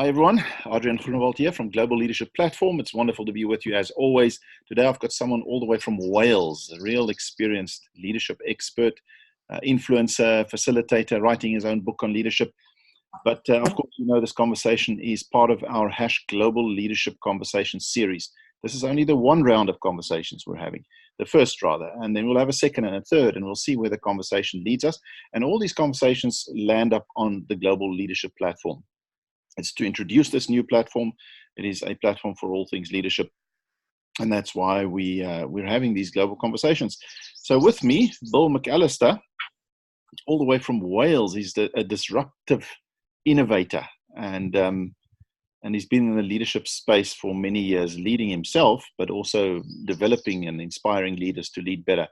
Hi everyone, Adrian Groenewald here from Global Leadership Platform. It's wonderful to be with you as always. Today I've got someone all the way from Wales, a real experienced leadership expert, influencer, facilitator, writing his own book on leadership. But of course, you know, this conversation is part of our Global Leadership Conversation series. This is only the one round of conversations we're having, the first rather, and then we'll have a second and a third, and we'll see where the conversation leads us. And all these conversations land up on the Global Leadership Platform. It's to introduce this new platform. It is a platform for all things leadership, and that's why we're having these global conversations. So with me, Bill McAllister, all the way from Wales. He's a disruptive innovator, and he's been in the leadership space for many years, leading himself, but also developing and inspiring leaders to lead better.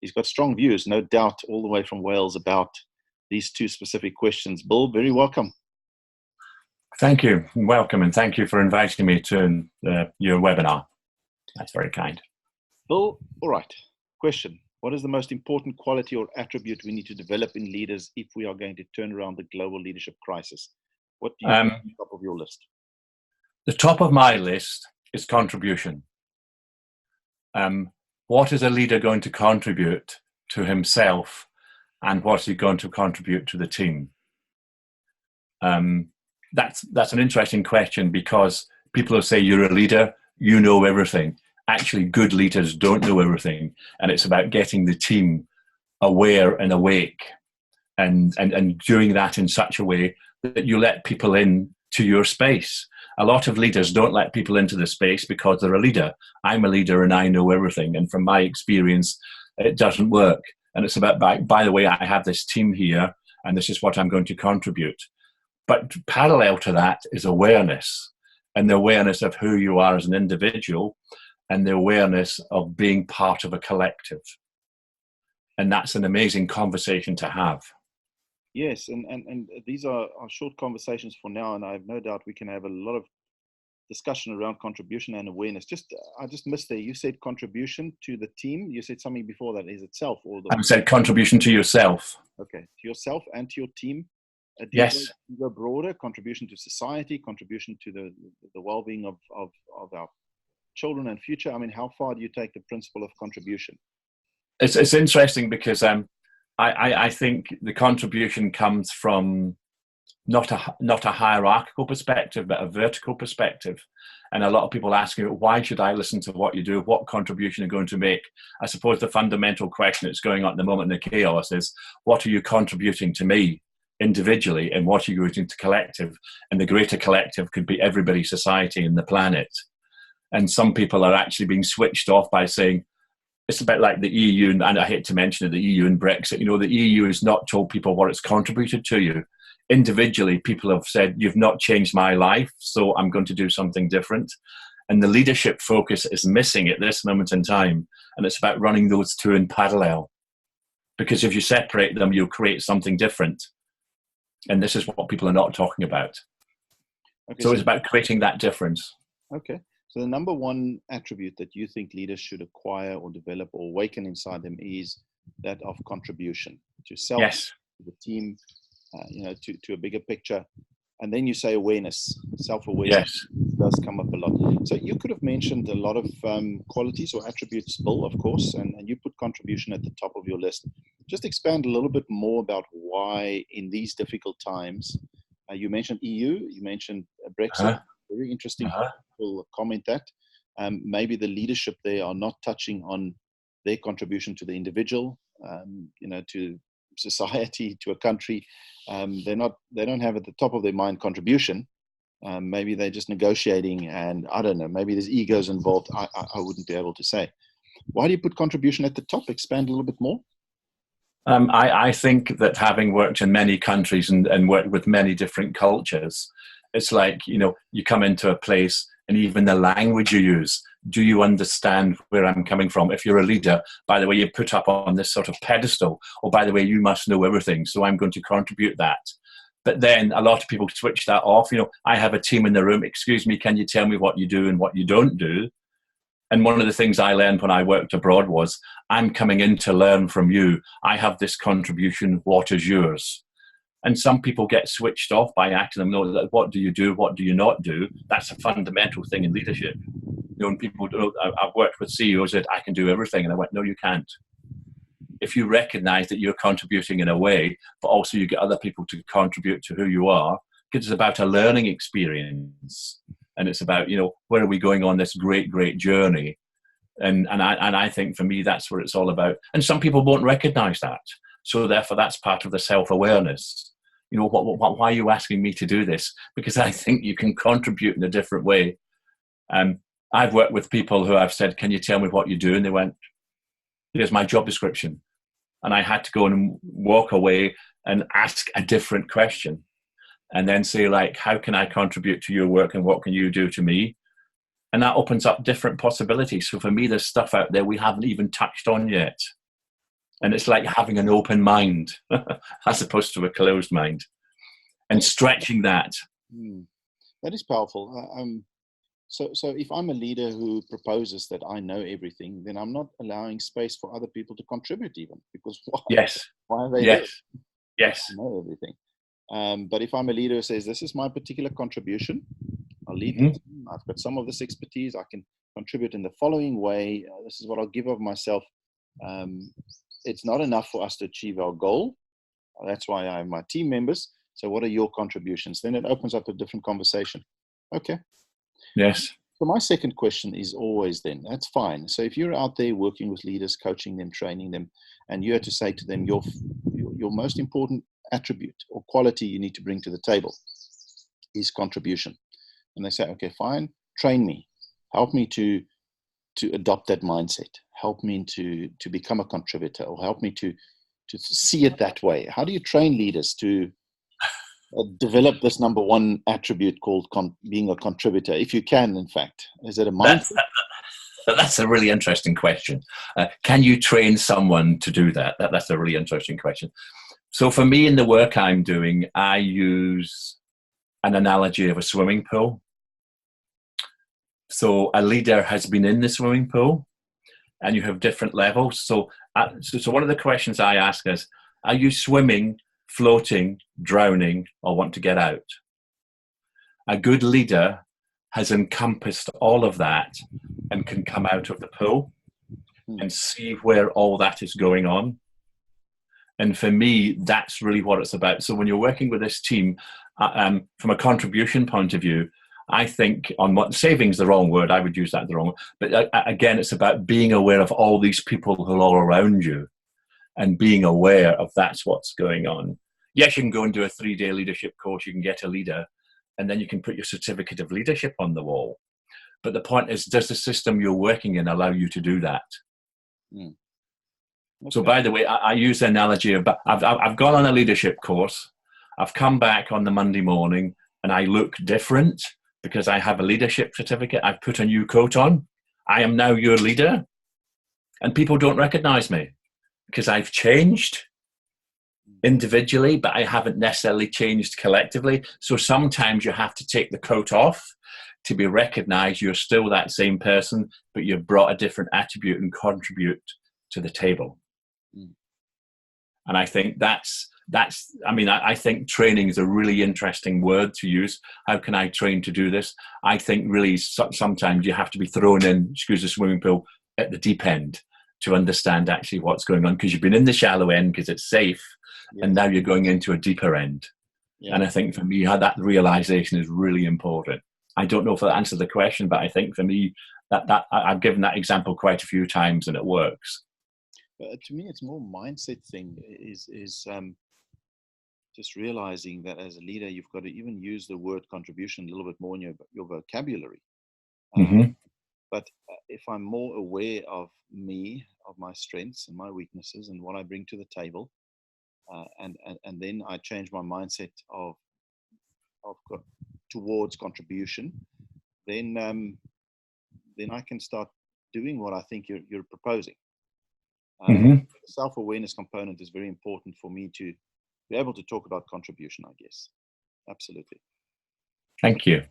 He's got strong views, no doubt, all the way from Wales about these two specific questions. Bill, very welcome. Thank you. Welcome, and thank you for inviting me to your webinar. That's very kind. Bill, all right. Question. What is the most important quality or attribute we need to develop in leaders if we are going to turn around the global leadership crisis? What do you have at the top of your list? The top of my list is contribution. What is a leader going to contribute to himself, and what is he going to contribute to the team? That's an interesting question, because people will say you're a leader, you know everything. Actually, good leaders don't know everything, and it's about getting the team aware and awake, and doing that in such a way that you let people in to your space. A lot of leaders don't let people into the space because they're a leader. I'm a leader and I know everything, and from my experience, it doesn't work. And it's about, by the way, I have this team here, and this is what I'm going to contribute. But parallel to that is awareness, and the awareness of who you are as an individual, and the awareness of being part of a collective. And that's an amazing conversation to have. Yes, and these are short conversations for now, and I have no doubt we can have a lot of discussion around contribution and awareness. I just missed there. You said contribution to the team. You said something before that. Is it self or the? I said contribution to yourself. Okay, to yourself and to your team. Yes. Go broader, contribution to society, contribution to the well-being of our children and future. I mean, how far do you take the principle of contribution? It's interesting, because I think the contribution comes from not a hierarchical perspective, but a vertical perspective. And a lot of people ask you, why should I listen to what you do? What contribution are you going to make? I suppose the fundamental question that's going on at the moment in the chaos is, what are you contributing to me individually, and what are you going to collective? And the greater collective could be everybody, society, and the planet. And some people are actually being switched off by saying, it's a bit like the EU, and I hate to mention it, the EU and Brexit. You know, the EU has not told people what it's contributed to you. Individually, people have said, you've not changed my life, so I'm going to do something different. And the leadership focus is missing at this moment in time. And it's about running those two in parallel. Because if you separate them, you'll create something different. And this is what people are not talking about. Okay, so it's about creating that difference. Okay. So the number one attribute that you think leaders should acquire or develop or awaken inside them is that of contribution to self, yes, to the team, to a bigger picture. And then you say awareness, self-awareness. Yes. Does come up a lot. So you could have mentioned a lot of qualities or attributes, Bill, of course, and you put contribution at the top of your list. Just expand a little bit more about why in these difficult times, you mentioned EU, you mentioned Brexit, very interesting. We'll comment that. Maybe the leadership there are not touching on their contribution to the individual, to society, to a country. They don't have at the top of their mind contribution. Maybe they're just negotiating, and I don't know, maybe there's egos involved. I wouldn't be able to say. Why do you put contribution at the top? Expand a little bit more. I think that, having worked in many countries and worked with many different cultures, it's like, you come into a place, and even the language you use, do you understand where I'm coming from? If you're a leader, by the way, you're put up on this sort of pedestal, or by the way, you must know everything, so I'm going to contribute that. But then a lot of people switch that off. I have a team in the room. Excuse me, can you tell me what you do and what you don't do? And one of the things I learned when I worked abroad was, I'm coming in to learn from you. I have this contribution. What is yours? And some people get switched off by asking them, no, what do you do? What do you not do? That's a fundamental thing in leadership. When people do, I've worked with CEOs that I can do everything. And I went, no, you can't. If you recognize that you're contributing in a way, but also you get other people to contribute to who you are, because it's about a learning experience. And it's about, where are we going on this great, great journey? And I think for me, that's what it's all about. And some people won't recognize that. So therefore, that's part of the self-awareness. Why are you asking me to do this? Because I think you can contribute in a different way. I've worked with people who I've said, can you tell me what you do? And they went, here's my job description. And I had to go and walk away and ask a different question. And then say, like, how can I contribute to your work and what can you do to me? And that opens up different possibilities. So for me, there's stuff out there we haven't even touched on yet. And it's like having an open mind as opposed to a closed mind and stretching that. That is powerful. So if I'm a leader who proposes that I know everything, then I'm not allowing space for other people to contribute even, because why are they there? Yes. I know everything. But if I'm a leader who says, this is my particular contribution, I'll lead the team. I've got some of this expertise. I can contribute in the following way. This is what I'll give of myself. It's not enough for us to achieve our goal. That's why I have my team members. So what are your contributions? Then it opens up a different conversation. Okay. Yes. So my second question is always then, that's fine. So if you're out there working with leaders, coaching them, training them, and you had to say to them, your most important attribute or quality you need to bring to the table is contribution. And they say, okay, fine, train me, help me to adopt that mindset, help me to become a contributor, or help me to see it that way. How do you train leaders to develop this number one attribute called being a contributor, if you can, in fact? Is it a mindset? That's a really interesting question. Can you train someone to do that? That's a really interesting question. So for me, in the work I'm doing, I use an analogy of a swimming pool. So a leader has been in the swimming pool, and you have different levels. So one of the questions I ask is, are you swimming, floating, drowning, or want to get out? A good leader has encompassed all of that and can come out of the pool and see where all that is going on. And for me, that's really what it's about. So when you're working with this team, from a contribution point of view, I think on what saving's the wrong word, I would use that the wrong word. But again, it's about being aware of all these people who are all around you and being aware of that's what's going on. Yes, you can go and do a 3-day leadership course, you can get a leader, and then you can put your certificate of leadership on the wall. But the point is, does the system you're working in allow you to do that? Okay. So by the way, I use the analogy of, I've gone on a leadership course, I've come back on the Monday morning and I look different because I have a leadership certificate, I've put a new coat on, I am now your leader, and people don't recognize me because I've changed individually, but I haven't necessarily changed collectively. So sometimes you have to take the coat off to be recognized. You're still that same person, but you've brought a different attribute and contribute to the table. And I think I think training is a really interesting word to use. How can I train to do this? I think really sometimes you have to be thrown in, excuse the swimming pool, at the deep end to understand actually what's going on, because you've been in the shallow end because it's safe, and now you're going into a deeper end. And I think for me, that realization is really important. I don't know if that answers the question, but I think for me, that I've given that example quite a few times and it works. To me, it's more mindset thing, is just realizing that as a leader, you've got to even use the word contribution a little bit more in your vocabulary. But if I'm more aware of me, of my strengths and my weaknesses and what I bring to the table, and then I change my mindset towards contribution, then I can start doing what I think you're proposing. The self-awareness component is very important for me to be able to talk about contribution, I guess. Absolutely. Thank you.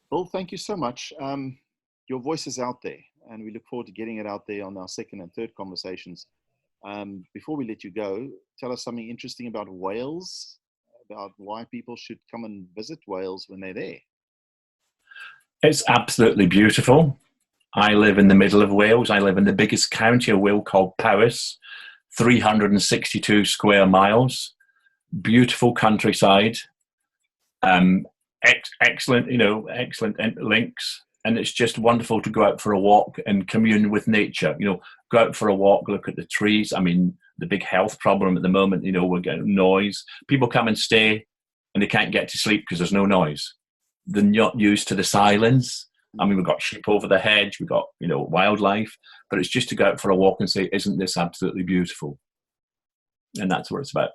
Bill, thank you so much. Your voice is out there, and we look forward to getting it out there on our second and third conversations. Before we let you go, tell us something interesting about Wales, about why people should come and visit Wales when they're there. It's absolutely beautiful. I live in the middle of Wales. I live in the biggest county of Wales called Powys, 362 square miles. Beautiful countryside. Excellent, excellent links. And it's just wonderful to go out for a walk and commune with nature. Go out for a walk, look at the trees. I mean, the big health problem at the moment, we're getting noise. People come and stay and they can't get to sleep because there's no noise. They're not used to the silence. I mean, we've got sheep over the hedge, we've got, wildlife, but it's just to go out for a walk and say, isn't this absolutely beautiful? And that's what it's about.